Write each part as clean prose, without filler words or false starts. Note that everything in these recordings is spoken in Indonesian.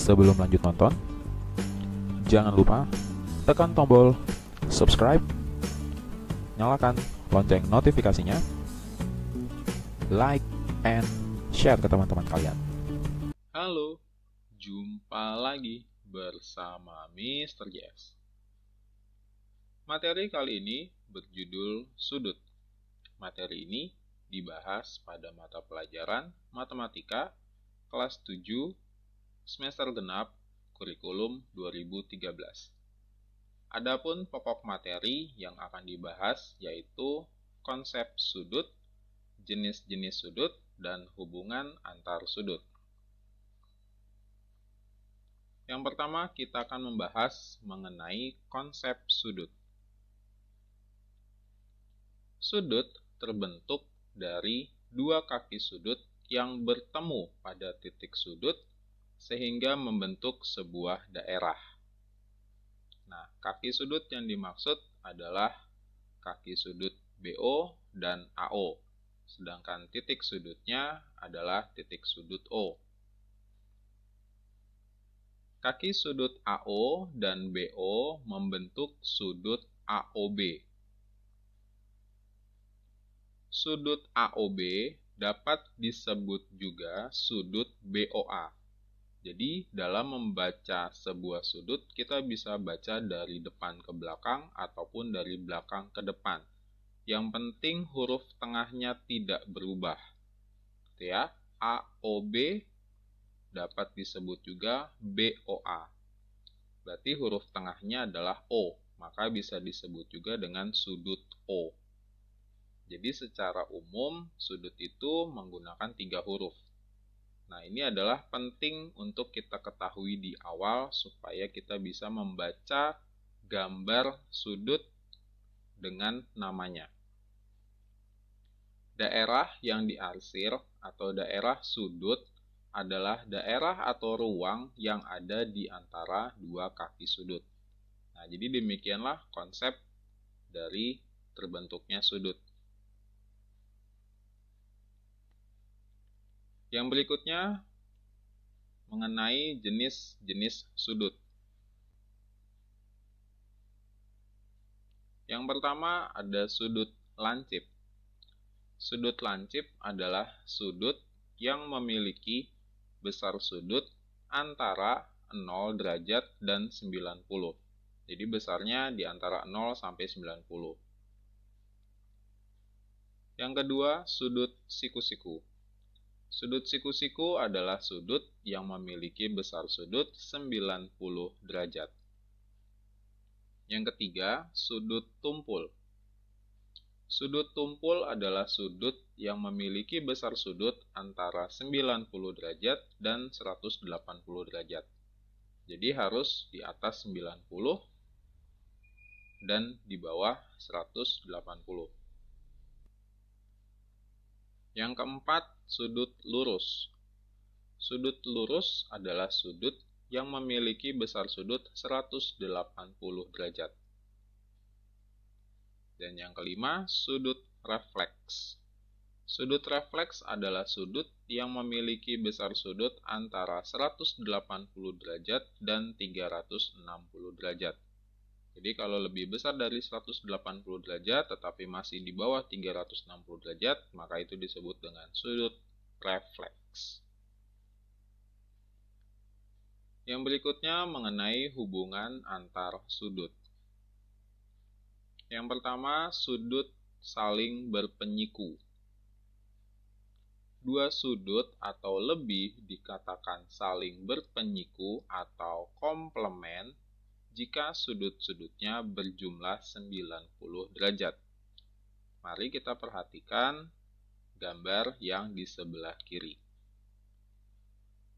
Sebelum lanjut nonton, jangan lupa tekan tombol subscribe, nyalakan lonceng notifikasinya, like, and share ke teman-teman kalian. Halo, jumpa lagi bersama Mr. Jess. Materi kali ini berjudul sudut. Materi ini dibahas pada mata pelajaran Matematika kelas 7 semester genap kurikulum 2013. Adapun pokok materi yang akan dibahas yaitu konsep sudut, jenis-jenis sudut, dan hubungan antar sudut. Yang pertama, kita akan membahas mengenai konsep sudut. Sudut terbentuk dari dua kaki sudut yang bertemu pada titik sudut sehingga membentuk sebuah daerah. Nah, kaki sudut yang dimaksud adalah kaki sudut BO dan AO, sedangkan titik sudutnya adalah titik sudut O. Kaki sudut AO dan BO membentuk sudut AOB. Sudut AOB dapat disebut juga sudut BOA. Jadi, dalam membaca sebuah sudut, kita bisa baca dari depan ke belakang ataupun dari belakang ke depan. Yang penting huruf tengahnya tidak berubah. Gitu ya. AOB dapat disebut juga BOA. Berarti huruf tengahnya adalah O, maka bisa disebut juga dengan sudut O. Jadi secara umum sudut itu menggunakan 3 huruf. Nah, ini adalah penting untuk kita ketahui di awal supaya kita bisa membaca gambar sudut dengan namanya. Daerah yang diarsir atau daerah sudut adalah daerah atau ruang yang ada di antara dua kaki sudut. Nah, jadi demikianlah konsep dari terbentuknya sudut. Yang berikutnya mengenai jenis-jenis sudut. Yang pertama ada sudut lancip. Sudut lancip adalah sudut yang memiliki besar sudut antara 0 derajat dan 90. Jadi besarnya di antara 0 sampai 90. Yang kedua, sudut siku-siku. Sudut siku-siku adalah sudut yang memiliki besar sudut 90 derajat. Yang ketiga, sudut tumpul. Sudut tumpul adalah sudut yang memiliki besar sudut antara 90 derajat dan 180 derajat. Jadi harus di atas 90 dan di bawah 180. Yang keempat, sudut lurus. Sudut lurus adalah sudut yang memiliki besar sudut 180 derajat. Dan yang kelima, sudut refleks. Sudut refleks adalah sudut yang memiliki besar sudut antara 180 derajat dan 360 derajat. Jadi kalau lebih besar dari 180 derajat tetapi masih di bawah 360 derajat, maka itu disebut dengan sudut refleks. Yang berikutnya mengenai hubungan antar sudut. Yang pertama, sudut saling berpenyiku. Dua sudut atau lebih dikatakan saling berpenyiku atau komplement jika sudut-sudutnya berjumlah 90 derajat. Mari kita perhatikan gambar yang di sebelah kiri.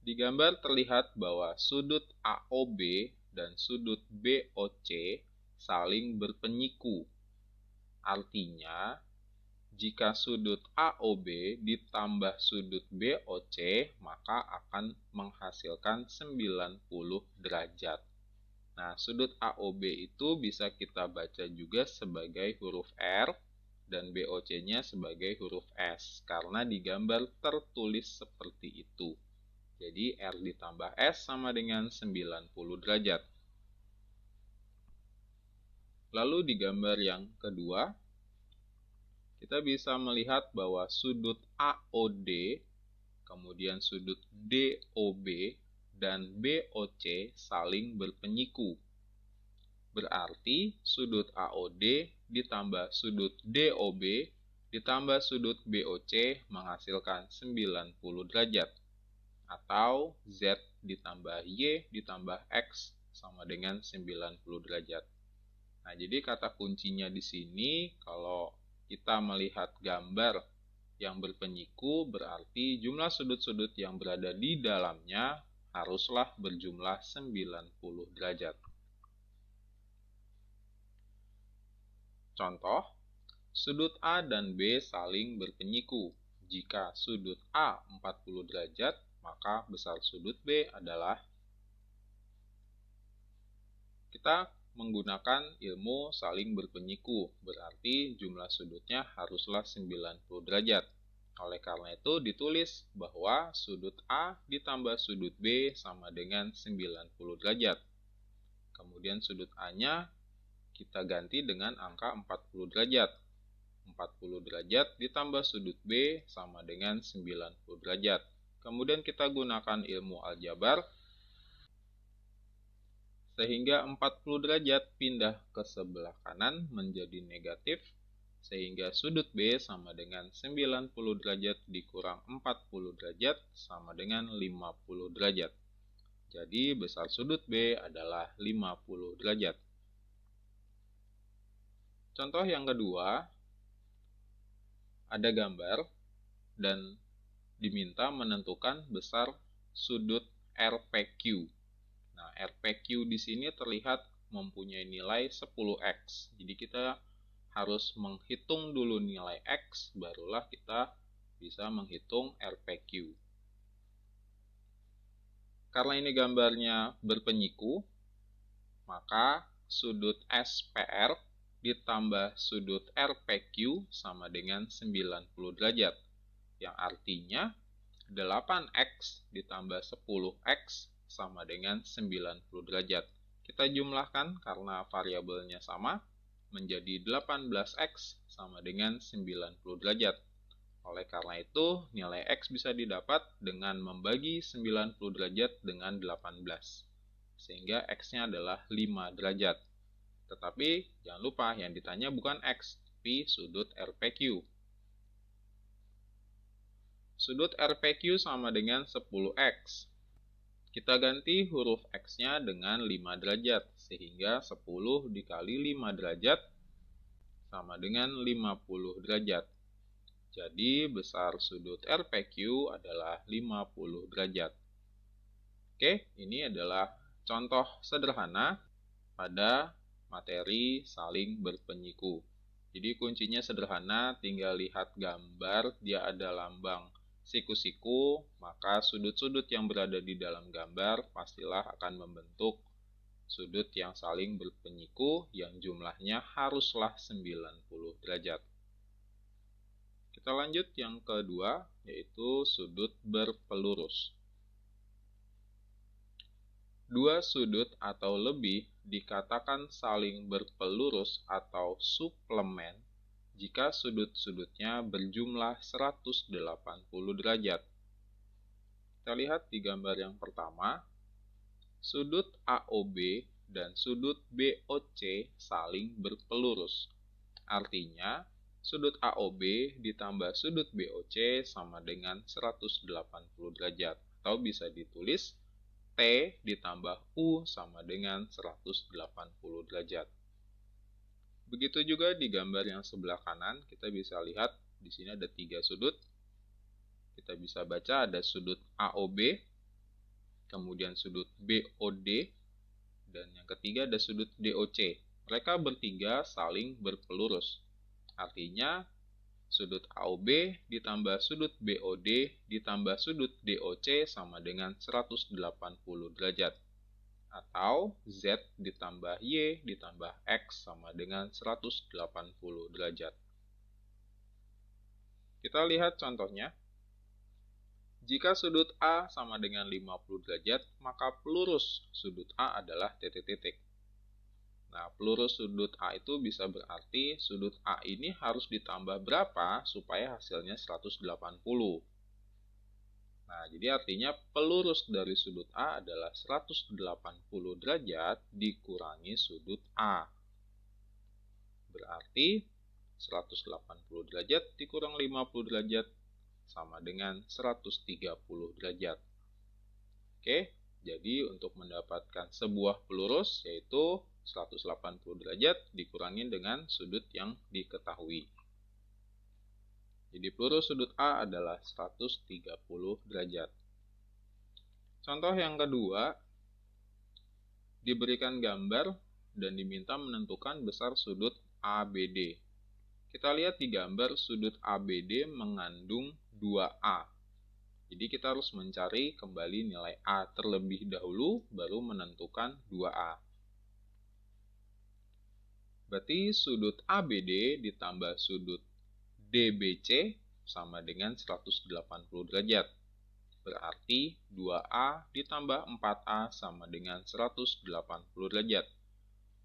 Di gambar terlihat bahwa sudut AOB dan sudut BOC saling berpenyiku. Artinya, jika sudut AOB ditambah sudut BOC, maka akan menghasilkan 90 derajat. Nah, sudut AOB itu bisa kita baca juga sebagai huruf R dan BOC-nya sebagai huruf S, karena di gambar tertulis seperti itu. Jadi R ditambah S sama dengan 90 derajat. Lalu di gambar yang kedua, kita bisa melihat bahwa sudut AOD, kemudian sudut DOB, dan BOC saling berpenyiku. Berarti sudut AOD ditambah sudut DOB ditambah sudut BOC menghasilkan 90 derajat. Atau Z ditambah Y ditambah X sama dengan 90 derajat. Nah, jadi kata kuncinya di sini kalau kita melihat gambar yang berpenyiku berarti jumlah sudut-sudut yang berada di dalamnya haruslah berjumlah 90 derajat. Contoh, sudut A dan B saling berpenyiku. Jika sudut A 40 derajat, maka besar sudut B adalah, kita menggunakan ilmu saling berpenyiku, berarti jumlah sudutnya haruslah 90 derajat. Oleh karena itu ditulis bahwa sudut A ditambah sudut B sama dengan 90 derajat. Kemudian sudut A-nya kita ganti dengan angka 40 derajat. 40 derajat ditambah sudut B sama dengan 90 derajat. Kemudian kita gunakan ilmu aljabar, sehingga 40 derajat pindah ke sebelah kanan menjadi negatif, sehingga sudut B sama dengan 90 derajat dikurang 40 derajat sama dengan 50 derajat. Jadi besar sudut B adalah 50 derajat. Contoh yang kedua, ada gambar dan diminta menentukan besar sudut RPQ. Nah, RPQ di sini terlihat mempunyai nilai 10x. Jadi kita harus menghitung dulu nilai x, barulah kita bisa menghitung RPQ. Karena ini gambarnya berpenyiku, maka sudut SPR ditambah sudut RPQ sama dengan 90 derajat. Yang artinya 8x ditambah 10x sama dengan 90 derajat. Kita jumlahkan karena variabelnya sama, menjadi 18x sama dengan 90 derajat. Oleh karena itu, nilai x bisa didapat dengan membagi 90 derajat dengan 18. Sehingga x-nya adalah 5 derajat. Tetapi, jangan lupa yang ditanya bukan x, tapi sudut RPQ. Sudut RPQ sama dengan 10x. Kita ganti huruf x-nya dengan 5 derajat, sehingga 10 dikali 5 derajat sama dengan 50 derajat. Jadi besar sudut RPQ adalah 50 derajat. Oke, ini adalah contoh sederhana pada materi saling berpenyiku. Jadi kuncinya sederhana, tinggal lihat gambar, dia ada lambang siku-siku, maka sudut-sudut yang berada di dalam gambar pastilah akan membentuk sudut yang saling berpenyiku yang jumlahnya haruslah 90 derajat. Kita lanjut yang kedua, yaitu sudut berpelurus. Dua sudut atau lebih dikatakan saling berpelurus atau suplemen jika sudut-sudutnya berjumlah 180 derajat. Kita lihat di gambar yang pertama, sudut AOB dan sudut BOC saling berpelurus. Artinya, sudut AOB ditambah sudut BOC sama dengan 180 derajat. Atau bisa ditulis T ditambah U sama dengan 180 derajat. Begitu juga di gambar yang sebelah kanan, kita bisa lihat di sini ada 3 sudut. Kita bisa baca ada sudut AOB, kemudian sudut BOD, dan yang ketiga ada sudut DOC. Mereka bertiga saling berpelurus. Artinya, sudut AOB ditambah sudut BOD ditambah sudut DOC sama dengan 180 derajat. Atau Z ditambah Y ditambah X sama dengan 180 derajat. Kita lihat contohnya. Jika sudut A sama dengan 50 derajat, maka pelurus sudut A adalah titik-titik. Nah, pelurus sudut A itu bisa berarti sudut A ini harus ditambah berapa supaya hasilnya 180. Nah, jadi artinya pelurus dari sudut A adalah 180 derajat dikurangi sudut A. Berarti 180 derajat dikurang 50 derajat sama dengan 130 derajat. Oke, jadi untuk mendapatkan sebuah pelurus yaitu 180 derajat dikurangi dengan sudut yang diketahui. Jadi pelurus sudut A adalah 130 derajat. Contoh yang kedua, diberikan gambar dan diminta menentukan besar sudut ABD. Kita lihat di gambar sudut ABD mengandung 2A. Jadi kita harus mencari kembali nilai A terlebih dahulu, baru menentukan 2A. Berarti sudut ABD ditambah sudut DBC sama dengan 180 derajat. Berarti 2A ditambah 4A sama dengan 180 derajat.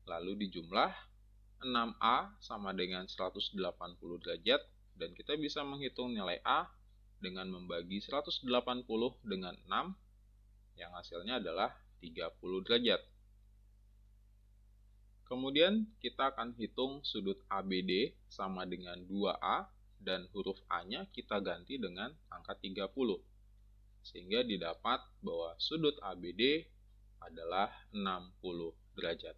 Lalu dijumlah 6A sama dengan 180 derajat, dan kita bisa menghitung nilai A dengan membagi 180 dengan 6, yang hasilnya adalah 30 derajat. Kemudian kita akan hitung sudut ABD sama dengan 2A, dan huruf A-nya kita ganti dengan angka 30. Sehingga didapat bahwa sudut ABD adalah 60 derajat.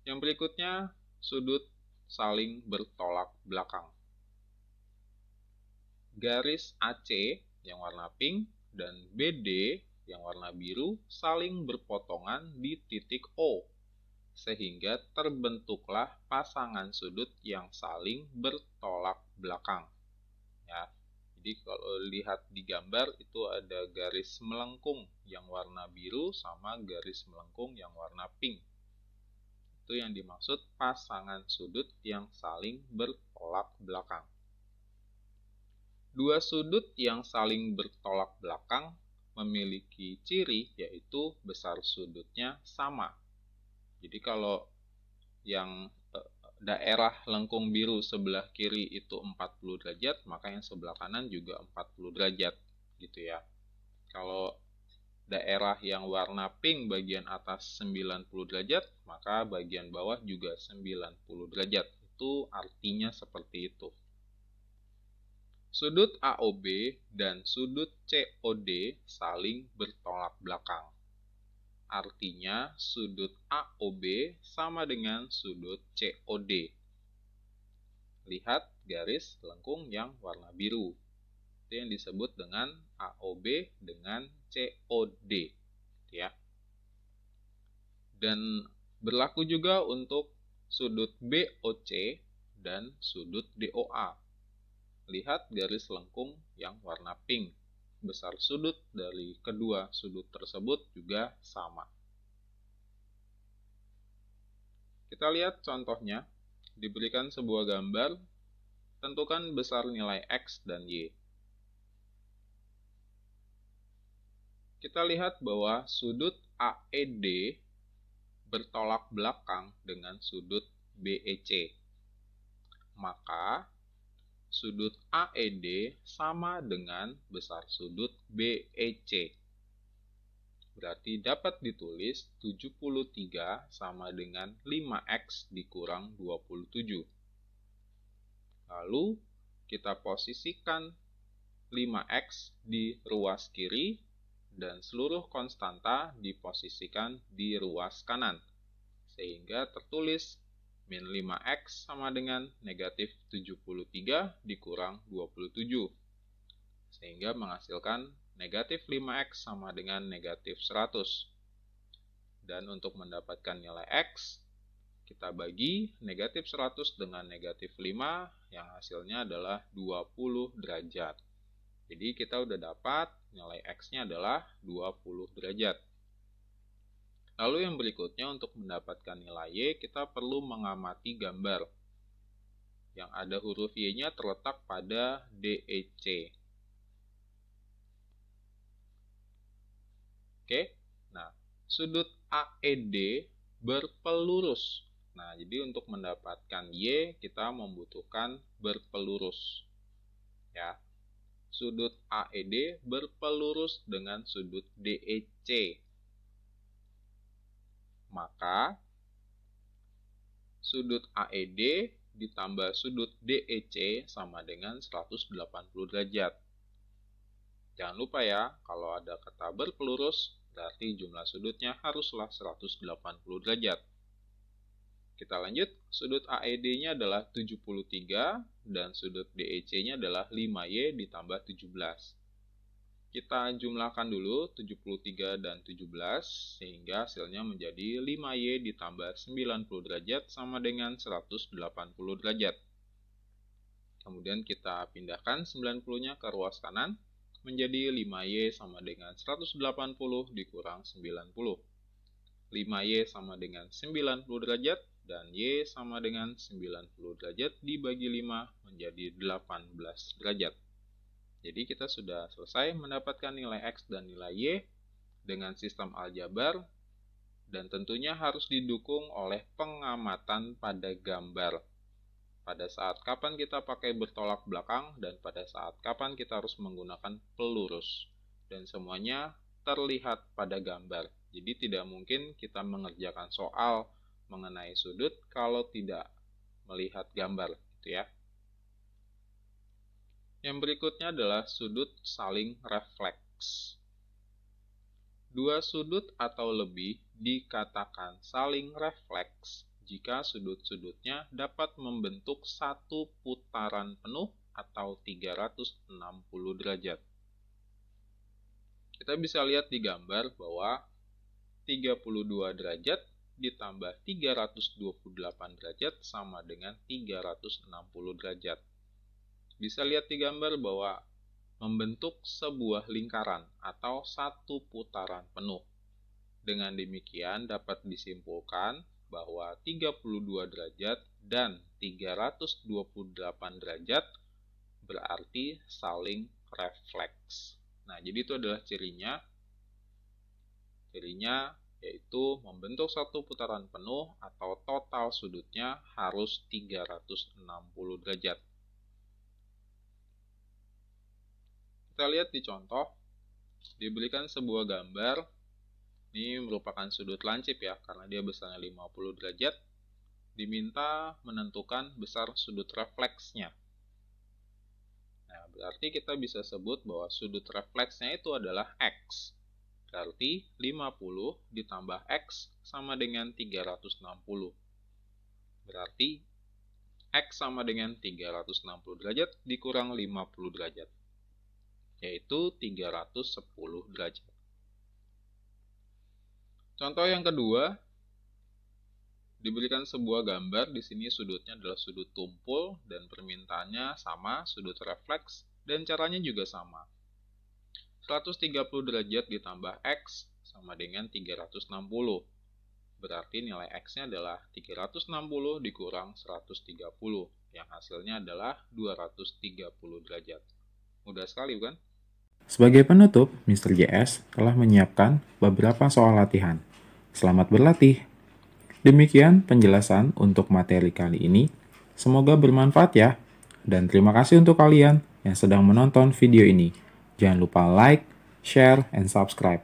Yang berikutnya, sudut saling bertolak belakang. Garis AC yang warna pink dan BD yang warna biru saling berpotongan di titik O, sehingga terbentuklah pasangan sudut yang saling bertolak belakang. Ya, jadi kalau lihat di gambar itu ada garis melengkung yang warna biru sama garis melengkung yang warna pink. Itu yang dimaksud pasangan sudut yang saling bertolak belakang. Dua sudut yang saling bertolak belakang memiliki ciri yaitu besar sudutnya sama. Jadi kalau yang daerah lengkung biru sebelah kiri itu 40 derajat, maka yang sebelah kanan juga 40 derajat gitu ya. Kalau daerah yang warna pink bagian atas 90 derajat, maka bagian bawah juga 90 derajat. Itu artinya seperti itu. Sudut AOB dan sudut COD saling bertolak belakang. Artinya sudut AOB sama dengan sudut COD. Lihat garis lengkung yang warna biru. Itu yang disebut dengan AOB dengan COD. Ya. Dan berlaku juga untuk sudut BOC dan sudut DOA. Lihat garis lengkung yang warna pink. Besar sudut dari kedua sudut tersebut juga sama. Kita lihat contohnya. Diberikan sebuah gambar. Tentukan besar nilai X dan Y. Kita lihat bahwa sudut AED bertolak belakang dengan sudut BEC. Maka sudut AED sama dengan besar sudut BEC. Berarti dapat ditulis 73 sama dengan 5X dikurang 27. Lalu kita posisikan 5X di ruas kiri dan seluruh konstanta diposisikan di ruas kanan. Sehingga tertulis min 5X sama dengan negatif 73 dikurang 27. Sehingga menghasilkan negatif 5X sama dengan negatif 100. Dan untuk mendapatkan nilai X, kita bagi negatif 100 dengan negatif 5, yang hasilnya adalah 20 derajat. Jadi kita udah dapat nilai X-nya adalah 20 derajat. Lalu yang berikutnya untuk mendapatkan nilai Y, kita perlu mengamati gambar. yang ada huruf Y-nya terletak pada DEC. Oke, nah sudut AED berpelurus. Nah, jadi untuk mendapatkan Y, kita membutuhkan berpelurus. Ya, sudut AED berpelurus dengan sudut DEC. Maka, sudut AED ditambah sudut DEC sama dengan 180 derajat. Jangan lupa ya, kalau ada kata berpelurus, berarti jumlah sudutnya haruslah 180 derajat. Kita lanjut, sudut AED-nya adalah 73 dan sudut DEC-nya adalah 5Y ditambah 17. Kita jumlahkan dulu 73 dan 17 sehingga hasilnya menjadi 5Y ditambah 90 derajat sama dengan 180 derajat. Kemudian kita pindahkan 90-nya ke ruas kanan menjadi 5Y sama dengan 180 dikurang 90. 5Y sama dengan 90 derajat dan Y sama dengan 90 derajat dibagi 5 menjadi 18 derajat. Jadi kita sudah selesai mendapatkan nilai X dan nilai Y dengan sistem aljabar dan tentunya harus didukung oleh pengamatan pada gambar. Pada saat kapan kita pakai bertolak belakang dan pada saat kapan kita harus menggunakan pelurus. Dan semuanya terlihat pada gambar. Jadi tidak mungkin kita mengerjakan soal mengenai sudut kalau tidak melihat gambar, gitu ya. Yang berikutnya adalah sudut saling refleks. Dua sudut atau lebih dikatakan saling refleks jika sudut-sudutnya dapat membentuk satu putaran penuh atau 360 derajat. Kita bisa lihat di gambar bahwa 32 derajat ditambah 328 derajat sama dengan 360 derajat. Bisa lihat di gambar bahwa membentuk sebuah lingkaran atau satu putaran penuh. Dengan demikian dapat disimpulkan bahwa 32 derajat dan 328 derajat berarti saling refleks. Nah, jadi itu adalah cirinya. Cirinya yaitu membentuk satu putaran penuh atau total sudutnya harus 360 derajat. Kita lihat di contoh, diberikan sebuah gambar, ini merupakan sudut lancip ya, karena dia besarnya 50 derajat, diminta menentukan besar sudut refleksnya. Nah, berarti kita bisa sebut bahwa sudut refleksnya itu adalah X. Berarti 50 ditambah X sama dengan 360. Berarti X sama dengan 360 derajat dikurang 50 derajat. Yaitu 310 derajat. Contoh yang kedua, diberikan sebuah gambar. Di sini sudutnya adalah sudut tumpul dan permintaannya sama, sudut refleks, dan caranya juga sama. 130 derajat ditambah X sama dengan 360. Berarti nilai X-nya adalah 360 dikurang 130, yang hasilnya adalah 230 derajat. Mudah sekali bukan? Sebagai penutup, Mr. JS telah menyiapkan beberapa soal latihan. Selamat berlatih! Demikian penjelasan untuk materi kali ini. Semoga bermanfaat ya. Dan terima kasih untuk kalian yang sedang menonton video ini. Jangan lupa like, share, and subscribe.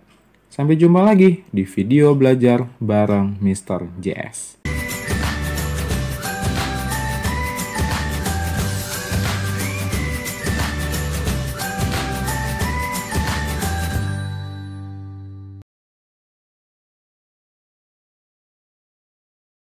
Sampai jumpa lagi di video belajar bareng Mr. JS.